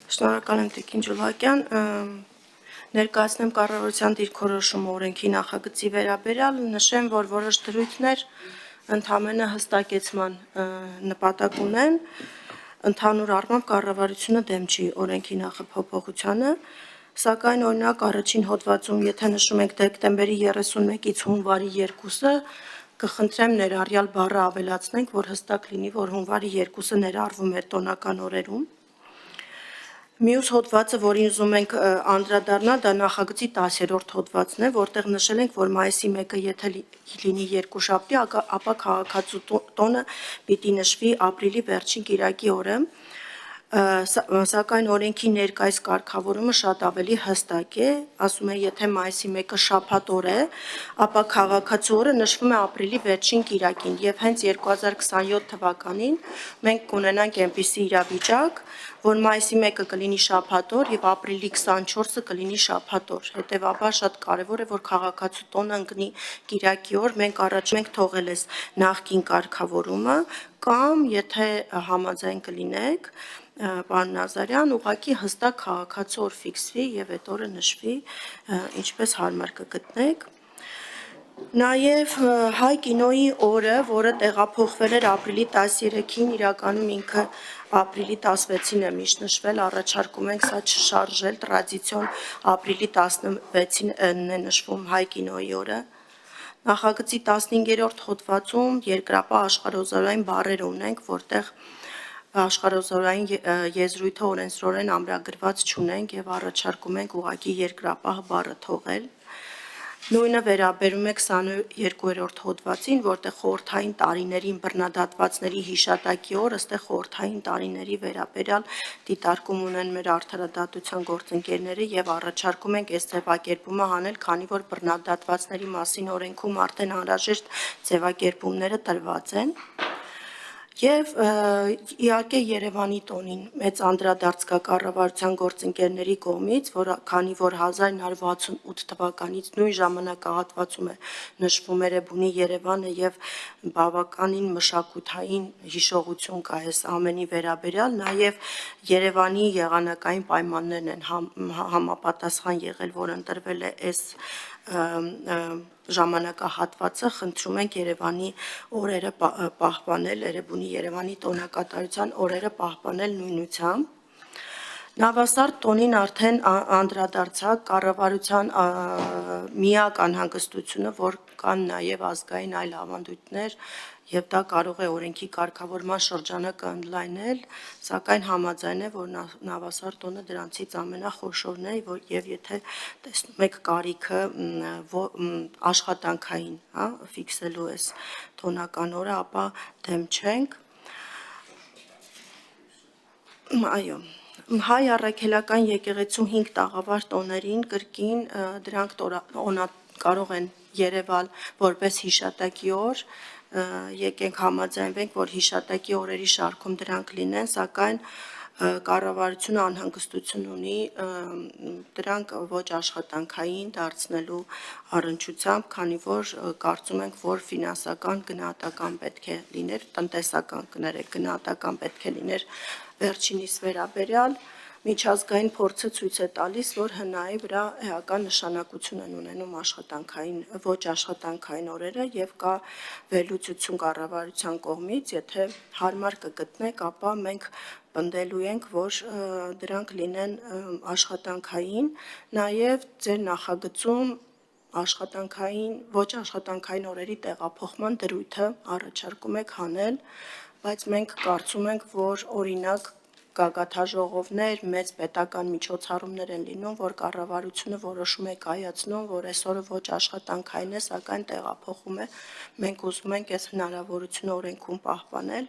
Շնորհակալ եմ Տիկին Ջուլակյան, ներկայացնեմ կառավարության դիրքորոշումը օրենքի նախագծի վերաբերյալ, նշեմ, որ որոշ դրույթներ ընդհանրապես հստակեցման նպատակ ունեն, ընդհանուր առմամբ կառավարությունը դեմ չի օրենքի նախափոփոխությանը, սակայն օրինակ առաջին հոդվածում, եթե նշում ենք դեկտեմբերի 31-ից հունվարի 2-ը, կխնդրեմ ներառյալ բառը ավելացնենք, որ հստակ լինի, որ հունվարի 2-ը ներառվում է տոնական օրերում։ Մյուս հոդվածը, որին ուզում ենք անդրադառնալ, դա նախագծի 10-րդ հոդվածն է, որտեղ նշել ենք, որ մայիսի 1-ը եթե լինի երկուշաբթի, ապա քաղաքացու տոնը պիտի նշվի ապրիլի վերջին կիրակի օրը, սակայն օրենքի ներկայիս կարգավորումը շատ ավելի հստակ է, ասում է, եթե մայիսի 1-ը շաբաթ օր է, ապա քաղաքացու օրը նշվում է ապրիլի վերջին կիրակին, եւ հենց 2027 թվականին մենք կունենանք այնպիսի իրավիճակ, որ մայիսի 1-ը կլինի շաբաթ օր եւ ապրիլի 24-ը կլինի շաբաթ օր, հետեւաբար շատ կարեւոր է, որ քաղաքացու տոնը ընկնի կիրակի օր, մենք առաջ ենք թողել այս նախկին կարգավորումը, կամ եթե համաձայն կլինեք, պարոն Նազարյան, ուղղակի հստակ քաղաքացու օր ֆիքսվի եւ այդ օրը նշվի, ինչպես հարմար կգտնեք։ Նաեւ հայ կինոյի օրը, որը տեղափոխվել էր ապրիլի 13-ին, իրականում ինքը ապրիլի 16-ին է միշտ նշվել, առաջարկում ենք սա չշարժել, տրադիցիոն ապրիլի 16-ին է նշվում հայ կինոյի օրը։ Նախագծի 15-րդ հոդվածում երկրապահ աշխարհազորային բառեր ունենք, որտեղ աշխարհազորային եզրույթը օրենսդրորեն ամրագրված չունենք եւ առաջարկում ենք ուղղակի երկրապահ բառը թողել։ Նույնը վերաբերում է 22-րդ հոդվածին, որտեղ խորհրդային տարիներին բռնադատվածների հիշատակի օր, ըստեղ խորհրդային տարիների վերաբերյալ դիտարկում ունեն մեր արդարադատության գործընկերները եւ առաջարկում ենք այս ձևակերպումը հանել, քանի որ բռնադատվածների մասին օրենքում արդեն անհրաժեշտ ձևակերպումները տրված են։ Եվ իհարկե Երևանի տոնին մեծ անդրադարձ կա կառավարության գործընկերների կողմից, քանի որ 1968 թվականից նույն ժամանակահատվածում է նշվում Էրեբունի Երևանը եւ բավականին մշակութային հիշողություն կա այս ամենի վերաբերյալ, նաեւ Երևանի եղանակային պայմաններն են համապատասխան եղել, որ ընտրվել է այս ժամանակահատվածը, խնդրում ենք Երևանի օրերը պահպանել, Էրեբունի Երևանի տոնակատարության օրերը պահպանել նույնությամբ։ Նավասարդ տոնին արդեն անդրադարձակ կառավարության միակ անհանգստությունը, որ կան նաև ազգային այլ ավանդույթներ եւ դա կարող է օրենքի կարգավորման շրջանակը ընդլայնել, սակայն համաձայն է, որ նավասարդ տոնը դրանցից ամենախոշորն է եւ եթե տեսնում եք կարիքը աշխատանքային, ֆիքսելու այս տոնական օրը, ապա դեմ չենք։ Այո, հայ առաքելական եկեղեցու 5 տաղավար տոներին կրկին դրանք կարող են երևալ որպես հիշատակի օր, եկենք համաձայնվենք, որ հիշատակի օրերի շարքում դրանք լինեն, սակայն կառավարությունը անհանգստություն ունի դրանք ոչ աշխատանքային դարձնելու առնչությամբ, քանի որ կարծում ենք, որ ֆինանսական գնահատական պետք է լիներ, տնտեսական գնահատական պետք է լիներ վերջինիս վերաբերյալ, միջազգային փորձը ցույց է տալիս, որ ՀՆԱ-ի վրա էական նշանակություն են ունենում ոչ աշխատանքային օրերը եւ կա վերլուծություն կառավարության կողմից, եթե հարմար կգտնեք, ապա մենք պնդելու ենք, որ դրանք լինեն աշխատանքային, նաեւ ձեր նախագծում ոչ աշխատանքային օրերի տեղափոխման դրույթը առաջարկում եք հանել, բայց մենք կարծում ենք, որ օրինակ գագաթաժողովներ, մեծ պետական միջոցառումներ են լինում, որ կառավարությունը որոշում է կայացնում, որ այս օրը ոչ աշխատանքային է, սակայն տեղափոխում է, մենք ուզում ենք այս հնարավորությունը օրենքում պահպանել,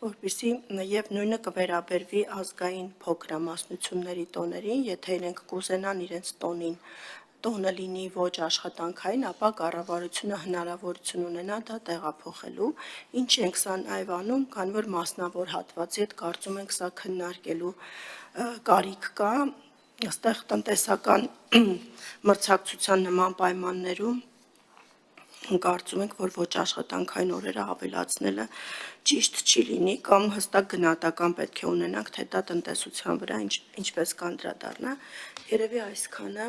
որպեսզի եւ նույնը կվերաբերվի ազգային փոքրամասնությունների տոներին, եթե իրենք կուզենան իրենց տոնը լինի ոչ աշխատանքային, ապա կառավարությունը հնարավորություն ունենա դա տեղափոխելու, ինչ ենք սա նաև անում, քանի որ մասնավոր հատվածի հետ կարծում ենք սա քննարկելու կարիք կա, այստեղ տնտեսական մրցակցության նման պայմաններում կարծում ենք, որ ոչ աշխատանքային օրերը ավելացնելը ճիշտ չի լինի կամ հստակ գնահատական պետք է ունենանք, թե դա տնտեսության վրա ինչպես կանդրադառնա։ Երևի այսքանը։